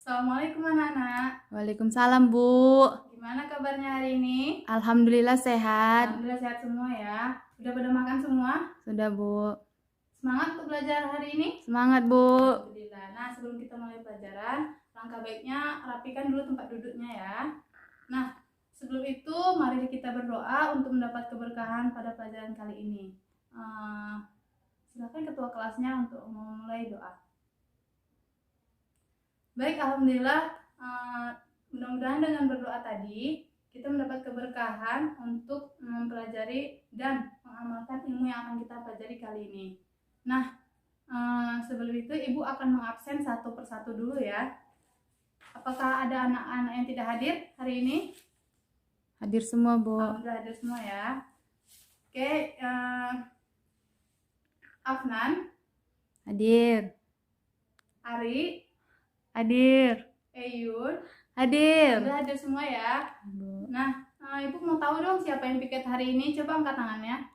Assalamualaikum anak-anak. Waalaikumsalam, Bu. Gimana kabarnya hari ini? Alhamdulillah sehat. Alhamdulillah sehat semua ya. Udah pada makan semua? Sudah, Bu. Semangat untuk belajar hari ini? Semangat, Bu. Alhamdulillah. Nah, sebelum kita mulai pelajaran, langkah baiknya rapikan dulu tempat duduknya ya. Nah, sebelum itu mari kita berdoa untuk mendapat keberkahan pada pelajaran kali ini. Silakan ketua kelasnya untuk memulai doa. Baik, alhamdulillah. Mudah-mudahan dengan berdoa tadi kita mendapat keberkahan untuk mempelajari dan mengamalkan ilmu yang akan kita pelajari kali ini. Nah, sebelum itu Ibu akan mengabsen satu persatu dulu ya. Apakah ada anak-anak yang tidak hadir hari ini? Hadir semua, Bu. Alhamdulillah hadir semua ya. Oke, Afnan, Hadir. Ari, Hadir. Eyun, Hadir. udah hadir semua ya. Bu. Nah, Ibu mau tahu dong siapa yang piket hari ini? Coba angkat tangannya.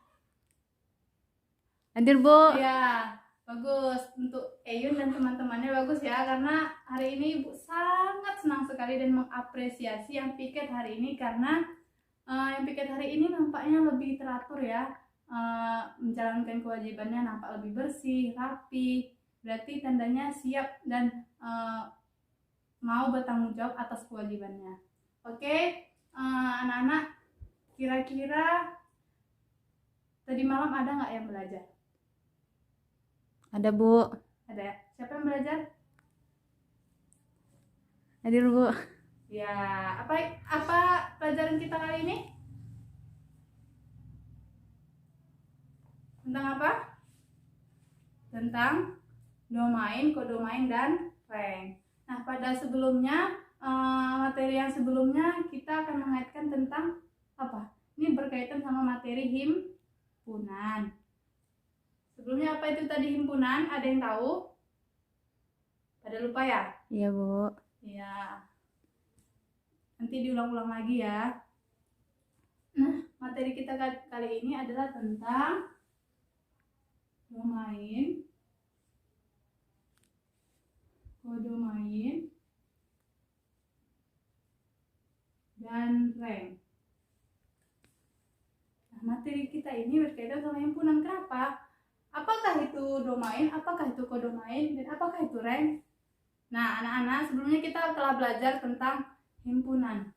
Hadir, Bu. Ya, bagus. Untuk Eyun dan teman-temannya bagus ya, karena hari ini Ibu sangat senang sekali dan mengapresiasi yang piket hari ini, karena yang piket hari ini nampaknya lebih teratur ya, menjalankan kewajibannya nampak lebih bersih, rapi. Berarti tandanya siap dan mau bertanggung jawab atas kewajibannya. Oke, anak-anak, kira-kira tadi malam ada nggak yang belajar? Ada, Bu. Ada ya? Siapa yang belajar? Hadir, Bu. Ya, apa pelajaran kita kali ini? Tentang apa? Tentang domain, kodomain, dan rank. Nah, pada sebelumnya, materi yang sebelumnya kita akan mengaitkan tentang apa? Ini berkaitan sama materi himpunan. Sebelumnya apa itu tadi himpunan? Ada yang tahu? Pada lupa ya? Iya, Bu. Ya. Nanti diulang-ulang lagi ya. Nah, materi kita kali ini adalah tentang domain, kodomain, dan rank. Nah, materi kita ini berkaitan sama himpunan. Kenapa? Apakah itu domain, apakah itu kodomain, dan apakah itu rank? Nah, anak-anak, sebelumnya kita telah belajar tentang himpunan.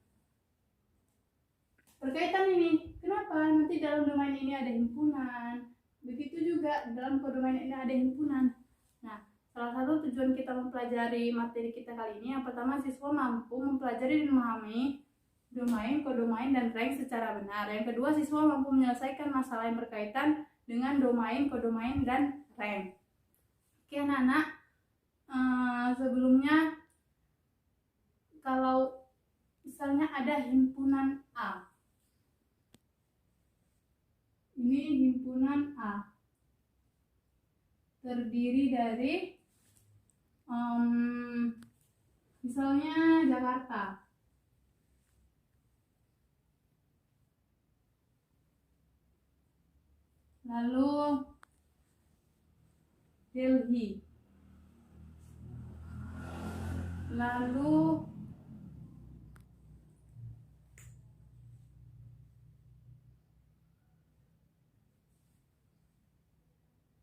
Berkaitan ini, kenapa? Nanti dalam domain ini ada himpunan. Begitu juga dalam kodomain ini ada himpunan. Nah, salah satu tujuan kita mempelajari materi kita kali ini, yang pertama siswa mampu mempelajari dan memahami domain, kodomain, dan rank secara benar. Yang kedua, siswa mampu menyelesaikan masalah yang berkaitan dengan domain, kodomain, dan rank. Oke anak-anak, sebelumnya kalau misalnya ada himpunan A, ini himpunan A, terdiri dari misalnya Jakarta, lalu Delhi, lalu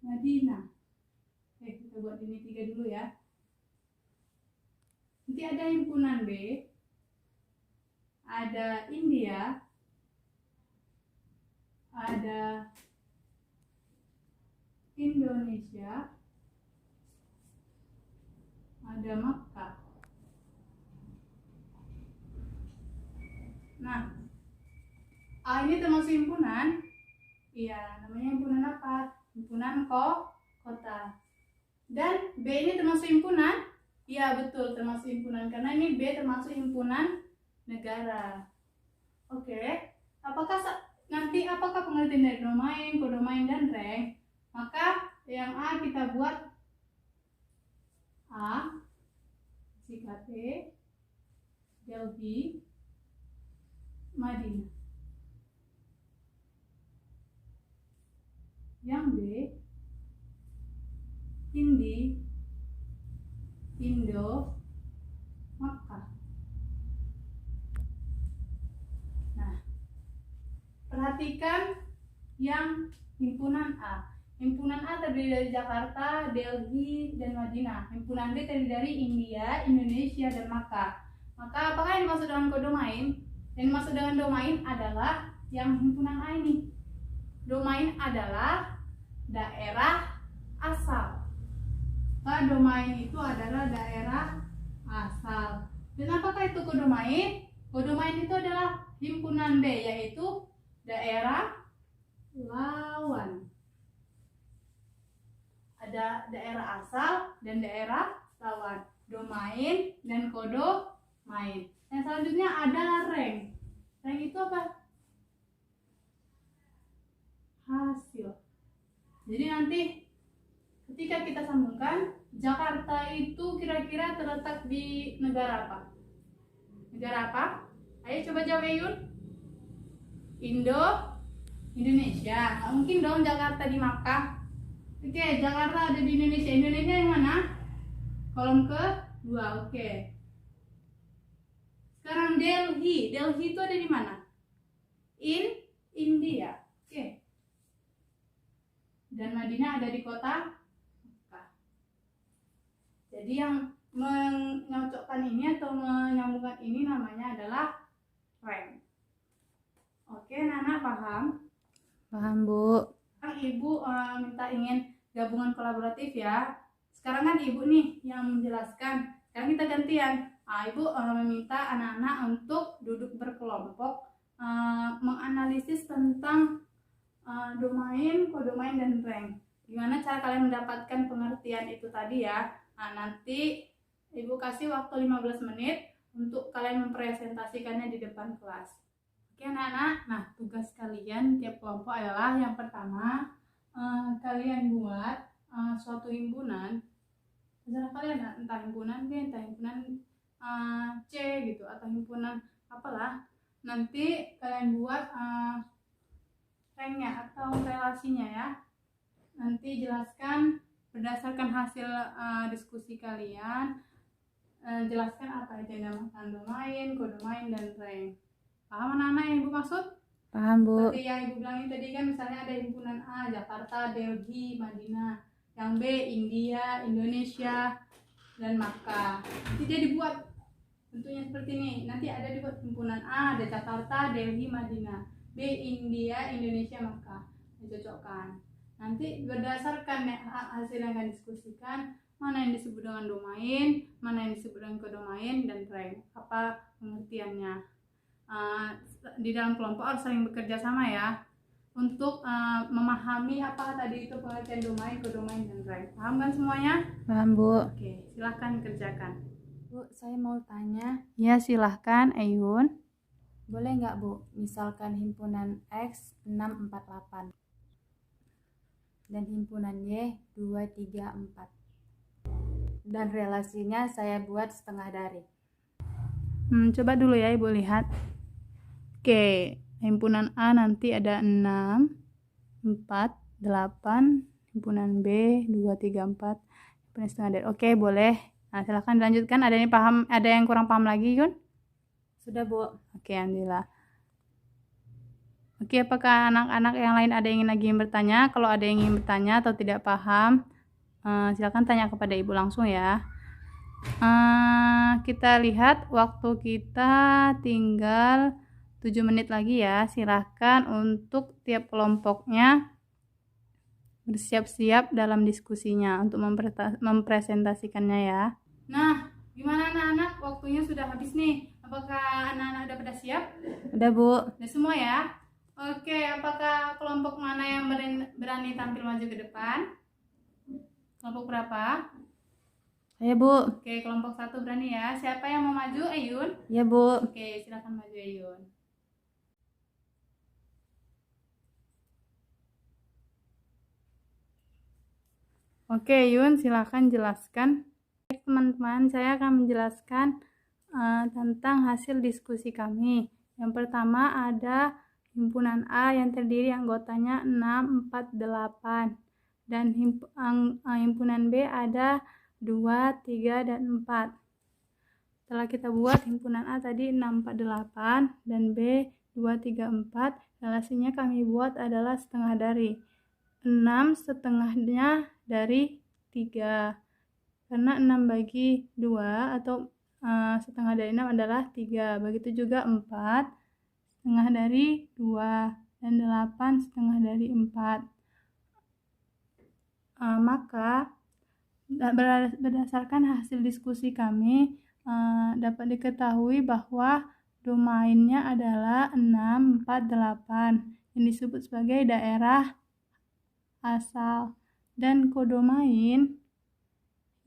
Madinah. Kita buat ini 3 dulu ya. Nanti ada himpunan B, ada India, ada Indonesia, ada Makkah. Nah, A ini termasuk himpunan. Iya, namanya himpunan apa? Himpunan kota. Dan B ini termasuk himpunan? Iya, betul, termasuk himpunan, karena ini B termasuk himpunan negara. Oke, apakah pengertian dari domain, kodomain, dan rank? Maka yang A kita buat A, JKT, Delhi, Madinah. Yang B, Hindi, Indo, perhatikan yang himpunan A. Himpunan A terdiri dari Jakarta, Delhi, dan Madinah. Himpunan B terdiri dari India, Indonesia, dan Makkah. Maka apakah yang dimaksud dengan kodomain? Yang dimaksud dengan domain adalah yang himpunan A ini. Domain adalah daerah asal. Maka domain itu adalah daerah asal. Dan apakah itu kodomain? Kodomain itu adalah himpunan B, yaitu daerah lawan. Ada daerah asal dan daerah lawan. Domain dan kodomain. Yang selanjutnya ada rank. Rank itu apa? Hasil. Jadi nanti ketika kita sambungkan, Jakarta itu kira-kira terletak di negara apa? Negara apa? Ayo coba jawab Yun. Indonesia. Nggak mungkin dong Jakarta di Makkah. Oke, Jakarta ada di Indonesia. Indonesia yang mana? Kolom kedua. Oke. Sekarang Delhi. Delhi itu ada di mana? India. Oke. Dan Madinah ada di kota Makkah. Jadi yang menyocokkan ini atau menyambungkan ini namanya adalah rank. Oke, Nana paham? Paham, Bu. Ibu minta ingin gabungan kolaboratif ya. Sekarang kan ibu nih yang menjelaskan. Sekarang kita gantian. Ibu meminta anak-anak untuk duduk berkelompok menganalisis tentang domain, kodomain, dan rank. Gimana cara kalian mendapatkan pengertian itu tadi ya? Nanti ibu kasih waktu 15 menit untuk kalian mempresentasikannya di depan kelas. Oke anak-anak, nah tugas kalian tiap kelompok adalah yang pertama kalian buat suatu himpunan. Terserah kalian, entah himpunan B, entah himpunan C gitu, atau himpunan apalah. Nanti kalian buat ranknya atau relasinya ya. Nanti jelaskan berdasarkan hasil diskusi kalian. Jelaskan apa itu yang dinamakan domain, kodomain, dan rank. Paham anak-anak yang ibu maksud? Paham, Bu. Seperti yang ibu bilangin tadi kan, misalnya ada himpunan A, Jakarta, Delhi, Madinah. Yang B, India, Indonesia, dan Makkah. Nanti dia dibuat bentuknya seperti ini. Nanti ada dibuat himpunan A, ada Jakarta, Delhi, Madinah. B, India, Indonesia, Makkah. Dicocokkan. Nanti berdasarkan hasil yang akan diskusikan, mana yang disebut dengan domain, mana yang disebut dengan kodomain, dan rank. Apa pengertiannya? Di dalam kelompok harus saling bekerja sama ya, untuk memahami apa tadi itu pengertian domain, kodomain, dan rank. Paham kan semuanya? Paham, Bu. Oke, silahkan kerjakan. Bu, saya mau tanya. Ya, silahkan Ayun. Boleh nggak, Bu? Misalkan himpunan X 648 dan himpunan Y 234. Dan relasinya saya buat setengah dari. Coba dulu ya ibu lihat. Oke, himpunan A nanti ada 6, 4, 8, himpunan B 2, 3, 4, himpunan setengah dari. Oke, boleh. Nah, silahkan dilanjutkan. Ada yang paham, ada yang kurang paham lagi, Yun? Sudah, Bu. Oke, alhamdulillah. Oke, apakah anak-anak yang lain ada yang lagi bertanya? Kalau ada yang ingin bertanya atau tidak paham, silakan tanya kepada ibu langsung ya. Kita lihat waktu kita tinggal 7 menit lagi ya. Silahkan untuk tiap kelompoknya bersiap-siap dalam diskusinya untuk mempresentasikannya ya. Nah, gimana anak-anak? Waktunya sudah habis nih. Apakah anak-anak udah pada siap? Udah, Bu. Udah semua ya? Oke, apakah kelompok mana yang berani tampil maju ke depan? Kelompok berapa? Saya, Bu. Oke, kelompok 1 berani ya. Siapa yang mau maju? Ayun? Ya, Bu. Oke, silakan maju Ayun. Oke, Ayun, silakan jelaskan. Teman-teman, saya akan menjelaskan tentang hasil diskusi kami. Yang pertama ada himpunan A yang terdiri anggotanya 6, 4, 8. Dan himpunan B ada 2, 3, dan 4. Setelah kita buat himpunan A tadi 6, 4, 8 dan B 2, 3, 4. Relasinya kami buat adalah setengah dari 6, setengahnya dari 3. Karena 6 bagi 2 atau setengah dari 6 adalah 3. Begitu juga 4, setengah dari 2. Dan 8, setengah dari 4. Maka berdasarkan hasil diskusi kami dapat diketahui bahwa domainnya adalah 6, 4, 8 yang disebut sebagai daerah asal, dan kodomain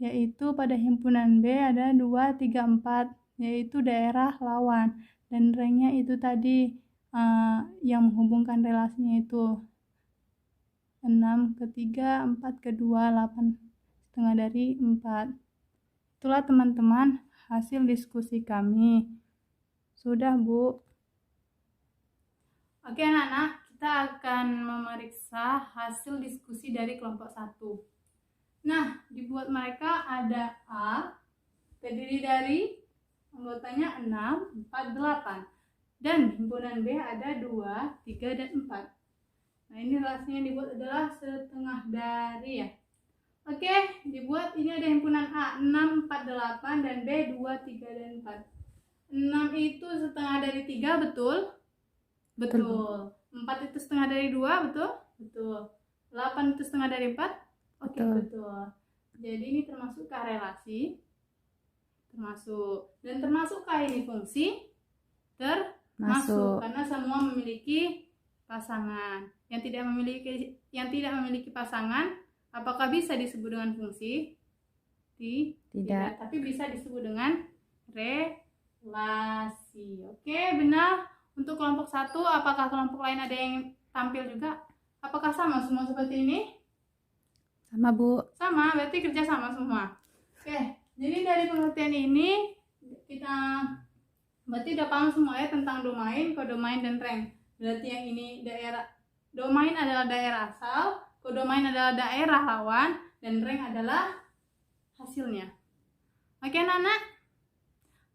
yaitu pada himpunan B ada 2, 3, 4 yaitu daerah lawan, dan ranknya itu tadi yang menghubungkan relasinya itu 6 ke 3, 4 ke 2, 8 setengah dari 4. Itulah teman-teman hasil diskusi kami. Sudah, Bu. Oke anak-anak, kita akan memeriksa hasil diskusi dari kelompok 1. Nah, dibuat mereka ada A, terdiri dari anggotanya 6, 4, 8. Dan himpunan B ada 2, 3, dan 4. Nah, ini relasinya dibuat adalah setengah dari ya. Oke, dibuat ini ada himpunan A 6, 4, 8 dan B 2, 3, dan 4. 6 itu setengah dari 3, betul? Betul. 4 itu setengah dari 2, betul? Betul. 8 itu setengah dari 4? Oke, betul. Jadi ini termasukkah relasi? Termasuk. Dan termasukkah ini fungsi? Termasuk. Karena semua memiliki pasangan. Yang tidak memiliki pasangan, apakah bisa disebut dengan fungsi? Tidak, tapi bisa disebut dengan relasi. Oke, benar. Untuk kelompok 1, apakah kelompok lain ada yang tampil juga? Apakah sama semua seperti ini? Sama, Bu. Sama, berarti kerja sama semua. Oke, jadi dari pengertian ini kita berarti udah paham semua ya tentang domain, kodomain, dan rank. Berarti yang ini domain adalah daerah asal, kodomain adalah daerah lawan, dan rank adalah hasilnya. Oke anak-anak,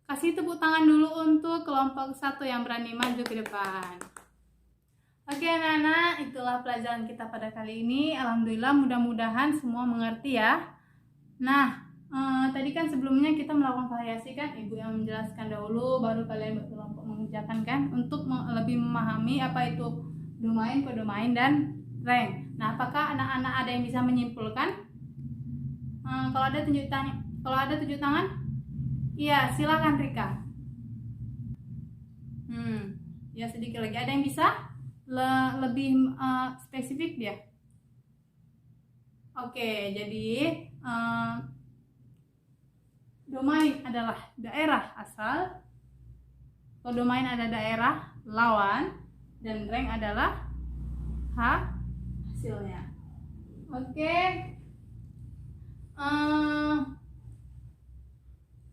kasih tepuk tangan dulu untuk kelompok 1 yang berani maju ke depan. Oke anak-anak, itulah pelajaran kita pada kali ini. Alhamdulillah, mudah-mudahan semua mengerti ya. Nah, tadi kan sebelumnya kita melakukan variasi kan, Ibu yang menjelaskan dahulu, baru kalian berkelompok mengerjakan kan, untuk lebih memahami apa itu domain, kodomain, dan rank. Nah, apakah anak-anak ada yang bisa menyimpulkan? Kalau ada tunjuk tangan, iya silakan Rika. Ya sedikit lagi. Ada yang bisa lebih spesifik dia? Oke, jadi domain adalah daerah asal, kodomain adalah daerah lawan, dan rank adalah hasilnya. Oke,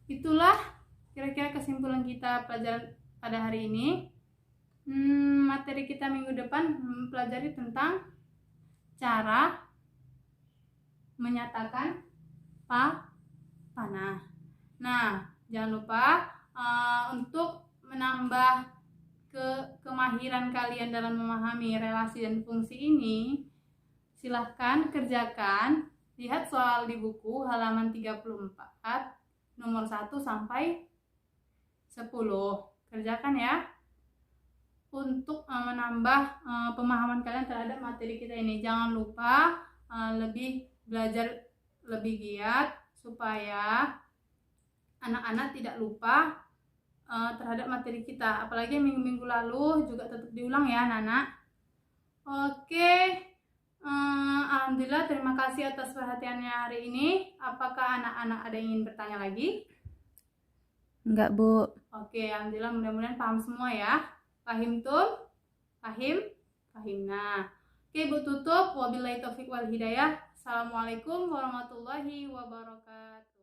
itulah kira-kira kesimpulan kita pelajaran pada hari ini. Materi kita minggu depan mempelajari tentang cara menyatakan panah. Nah, jangan lupa untuk menambah kemahiran kalian dalam memahami relasi dan fungsi ini, silahkan kerjakan. Lihat soal di buku halaman 34 nomor 1 sampai 10. Kerjakan ya, untuk menambah pemahaman kalian terhadap materi kita ini. Jangan lupa belajar lebih giat supaya anak-anak tidak lupa terhadap materi kita. Apalagi minggu-minggu lalu juga tetap diulang ya anak-anak. Oke, alhamdulillah, terima kasih atas perhatiannya hari ini. Apakah anak-anak ada yang ingin bertanya lagi? Enggak, Bu. Oke, alhamdulillah, mudah-mudahan paham semua ya. Pahim tuh? Pahim? Nah, oke, Bu tutup. Wabillahi taufiq wal hidayah. Assalamualaikum warahmatullahi wabarakatuh.